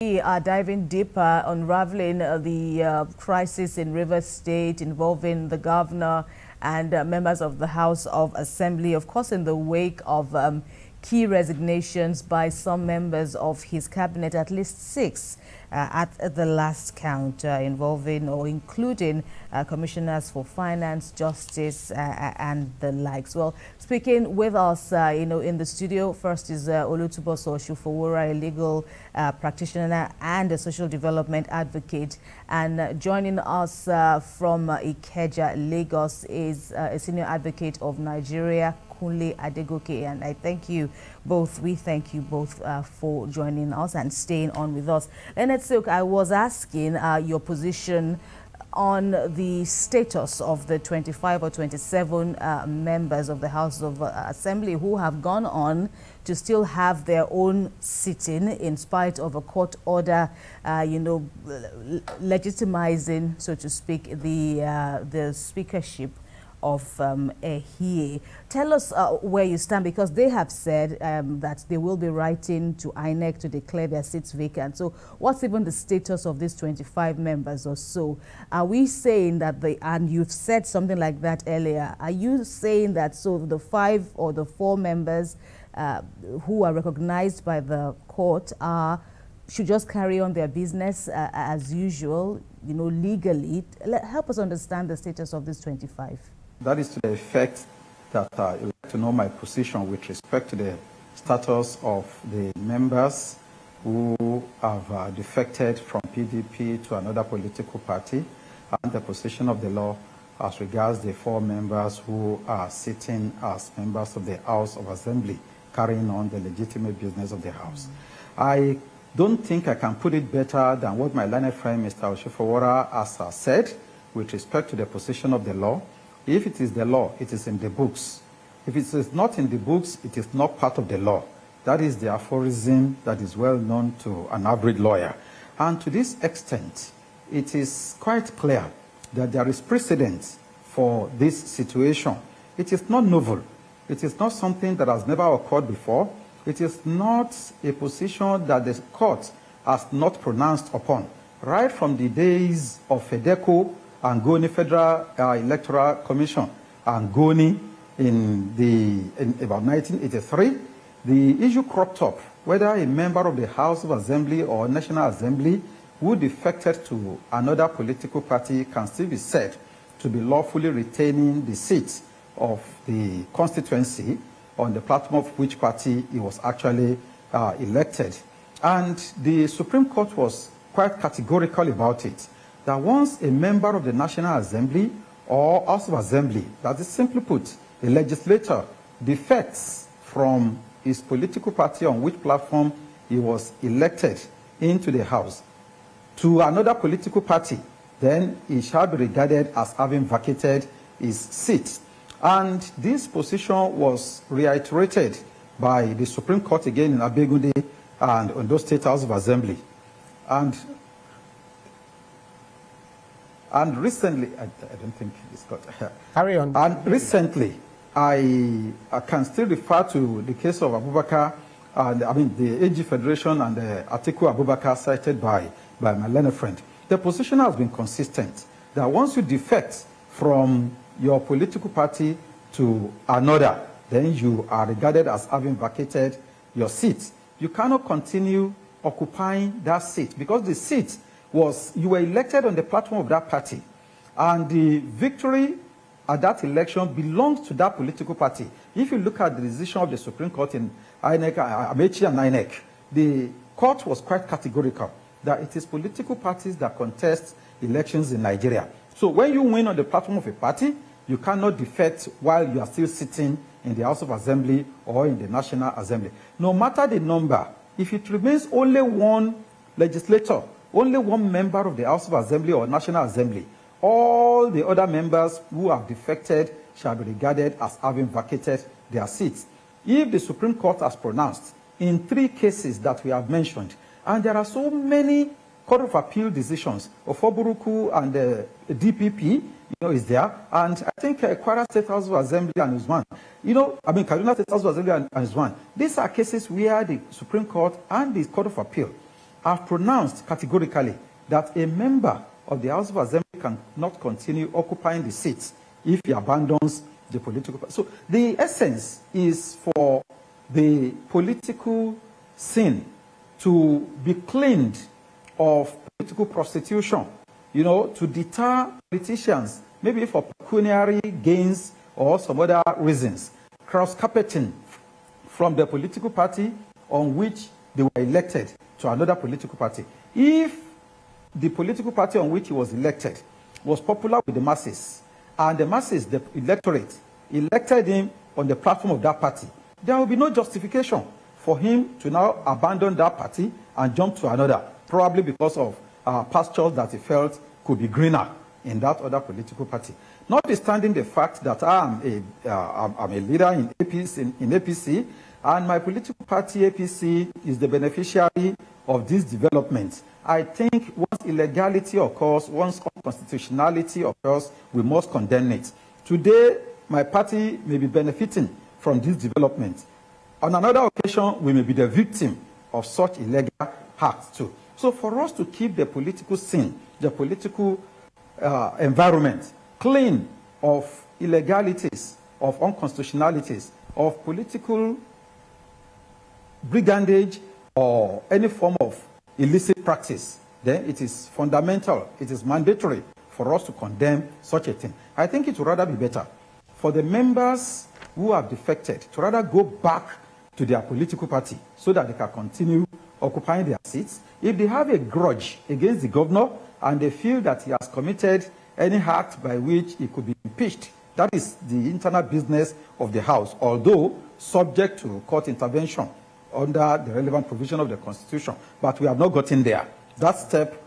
We are diving deeper, unraveling the crisis in Rivers State involving the governor and members of the House of Assembly, of course, in the wake of key resignations by some members of his cabinet, at least 6 at the last count, involving or including commissioners for finance, justice, and the likes. Well, speaking with us, in the studio, first is Olutuboso Shufowora, a legal practitioner and a social development advocate, and joining us from Ikeja, Lagos, is a senior advocate of Nigeria, Kunle Adegoke, and I thank you both. We thank you both for joining us and staying on with us. Leonard Silk, I was asking your position on the status of the 25 or 27 members of the House of Assembly who have gone on to still have their own sitting in spite of a court order, legitimizing, so to speak, the speakership of Ehie. Tell us where you stand, because they have said that they will be writing to INEC to declare their seats vacant. So what's even the status of these 25 members or so? Are we saying that and you've said something like that earlier, are you saying that so the 5 or the 4 members who are recognized by the court should just carry on their business as usual, legally? Help us understand the status of these 25. That is to the effect that you'd like to know my position with respect to the status of the members who have defected from PDP to another political party, and the position of the law as regards the 4 members who are sitting as members of the House of Assembly, carrying on the legitimate business of the House. I don't think I can put it better than what my learned friend, Mr. Oshifowora, has said with respect to the position of the law. If it is the law, it is in the books. If it is not in the books, it is not part of the law. That is the aphorism that is well known to an average lawyer. And to this extent, it is quite clear that there is precedent for this situation. It is not novel. It is not something that has never occurred before. It is not a position that the court has not pronounced upon. Right from the days of FEDECO and Goni Federal Electoral Commission and Goni in about 1983, the issue cropped up whether a member of the House of Assembly or National Assembly who defected to another political party can still be said to be lawfully retaining the seat of the constituency on the platform of which party he was actually elected. And the Supreme Court was quite categorical about it, that once a member of the National Assembly or House of Assembly, that is simply put, a legislator, defects from his political party on which platform he was elected into the House to another political party, then he shall be regarded as having vacated his seat. And this position was reiterated by the Supreme Court again in Abegunde and Ondo State House of Assembly. And recently, I don't think it's got carry on. And recently, I can still refer to the case of Abubakar, and the AG Federation and the Atiku Abubakar cited by my learned friend. The position has been consistent that once you defect from your political party to another, then you are regarded as having vacated your seat. You cannot continue occupying that seat, because the seat you were elected on the platform of that party, and the victory at that election belongs to that political party. If you look at the decision of the Supreme Court in INEC, Amechi and INEC, the court was quite categorical that it is political parties that contest elections in Nigeria. So when you win on the platform of a party, you cannot defect while you are still sitting in the House of Assembly or in the National Assembly. No matter the number, if it remains only one legislator, only one member of the House of Assembly or National Assembly, all the other members who have defected shall be regarded as having vacated their seats. If the Supreme Court has pronounced in 3 cases that we have mentioned, and there are so many Court of Appeal decisions, Ofoburuku and the DPP, is there, and I think Kwara State House of Assembly and is one. Kaduna State House of Assembly and is one. These are cases where the Supreme Court and the Court of Appeal have pronounced categorically that a member of the House of Assembly cannot continue occupying the seat if he abandons the political party. So the essence is for the political sin to be cleaned of political prostitution, to deter politicians, maybe for pecuniary gains or some other reasons, cross-carpeting from the political party on which they were elected to another political party. If the political party on which he was elected was popular with the masses, and the masses, the electorate, elected him on the platform of that party, there will be no justification for him to now abandon that party and jump to another, probably because of pastures that he felt could be greener in that other political party. Notwithstanding the fact that I'm a leader in APC, and my political party, APC, is the beneficiary of this development, I think once illegality occurs, once unconstitutionality occurs, we must condemn it. Today, my party may be benefiting from this development. On another occasion, we may be the victim of such illegal acts too. So for us to keep the political scene, the political environment clean of illegalities, of unconstitutionalities, of political brigandage or any form of illicit practice, then it is fundamental, it is mandatory for us to condemn such a thing. I think it would rather be better for the members who have defected to rather go back to their political party so that they can continue occupying their seats. If they have a grudge against the governor and they feel that he has committed any act by which he could be impeached, that is the internal business of the House, although subject to court intervention under the relevant provision of the Constitution. But we have not gotten there. That step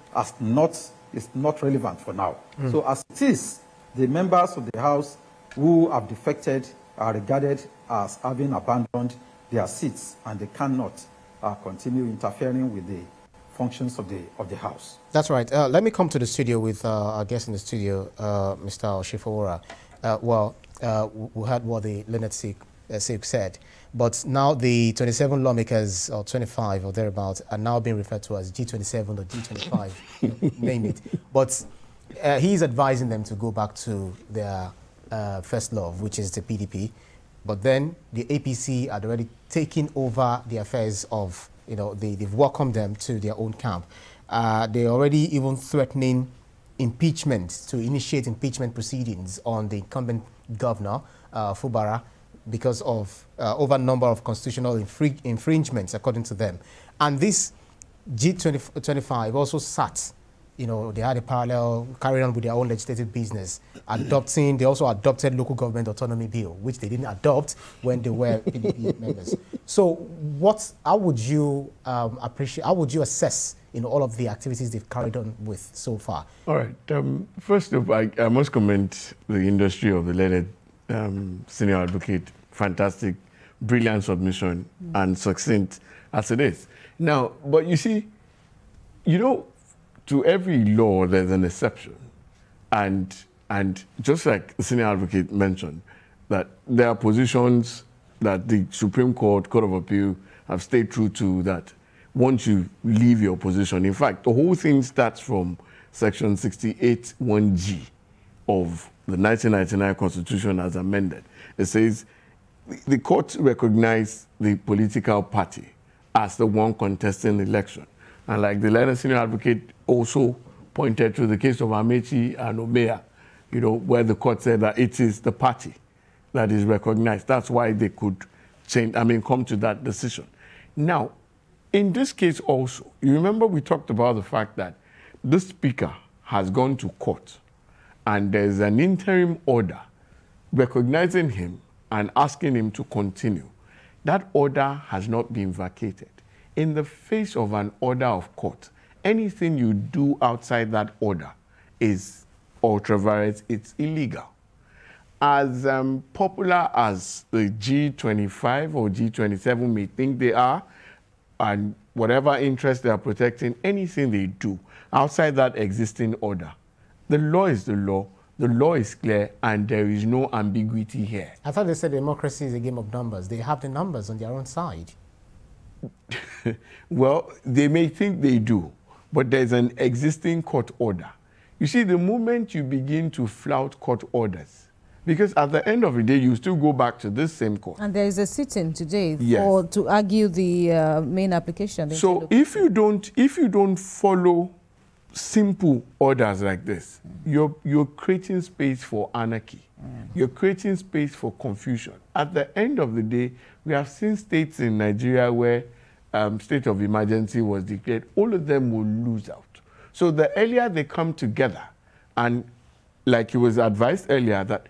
is not relevant for now. So as it is, the members of the House who have defected are regarded as having abandoned their seats, and they cannot continue interfering with the functions of the House. That's right. Let me come to the studio with our guest in the studio, Mr. Fubara. We heard what the Leonard Sikh said, but now the 27 lawmakers, or 25 or thereabouts, are now being referred to as G27 or G25, name it. But he's advising them to go back to their first love, which is the PDP. But then the APC had already taken over the affairs of, they've welcomed them to their own camp. They're already even threatening impeachment, to initiate impeachment proceedings on the incumbent governor, Fubara, because of over a number of constitutional infringements, according to them. And this G25 also sat, they had a parallel, carrying on with their own legislative business, they also adopted local government autonomy bill, which they didn't adopt when they were PDP members. So how would you how would you assess all of the activities they've carried on with so far? All right. First of all, I must commend the industry of the learned senior advocate. Fantastic, brilliant submission, and succinct as it is. Now, but you see, to every law there's an exception, and just like the senior advocate mentioned, that there are positions that the Supreme Court of Appeal have stayed true to, that once you leave your position, in fact, the whole thing starts from Section 68(1)(g) of the 1999 Constitution as amended. It says the court recognized the political party as the one contesting the election. And like the learned senior advocate also pointed to the case of Amechi and Omeya, where the court said that it is the party that is recognized. That's why they could come to that decision. Now, in this case also, you remember we talked about the fact that the speaker has gone to court and there's an interim order recognizing him and asking him to continue. That order has not been vacated. In the face of an order of court, anything you do outside that order is ultra vires, it's illegal. As popular as the G25 or G27 may think they are, and whatever interest they are protecting, anything they do outside that existing order, the law is the law is clear, and there is no ambiguity here. I thought they said democracy is a game of numbers. They have the numbers on their own side. Well, they may think they do, but there's an existing court order. You see, the moment you begin to flout court orders, because at the end of the day, you still go back to this same court. And there is a sit-in today Yes. to argue the main application. So if you don't follow simple orders like this, you're creating space for anarchy. You're creating space for confusion. At the end of the day, we have seen states in Nigeria where state of emergency was declared. All of them will lose out. So the earlier they come together, and like it was advised earlier, that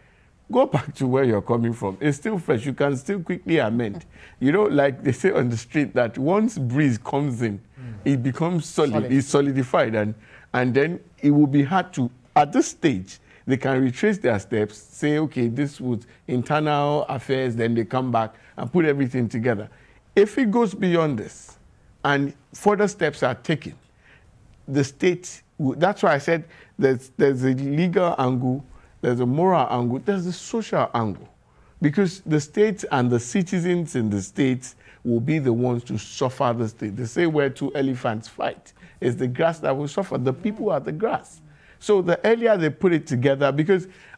go back to where you're coming from. It's still fresh. You can still quickly amend. You know, like they say on the street, that once breeze comes in, it becomes solid. It's solidified. And then it will be hard to, at this stage, they can retrace their steps, say, okay, this was internal affairs, then they come back and put everything together. If it goes beyond this and further steps are taken, the state, that's why I said there's a legal angle, there's a moral angle, there's a social angle. Because the state and the citizens in the states will be the ones to suffer the state. They say where two elephants fight, it's the grass that will suffer. The people are the grass. So the earlier they put it together,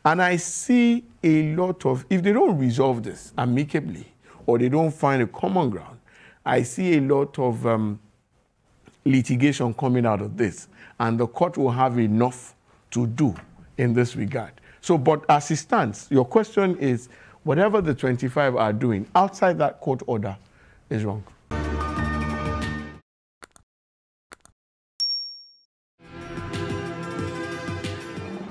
and I see a lot of, if they don't resolve this amicably, or they don't find a common ground, I see a lot of litigation coming out of this, and the court will have enough to do in this regard. So, but as it stands, your question is, whatever the 25 are doing outside that court order is wrong.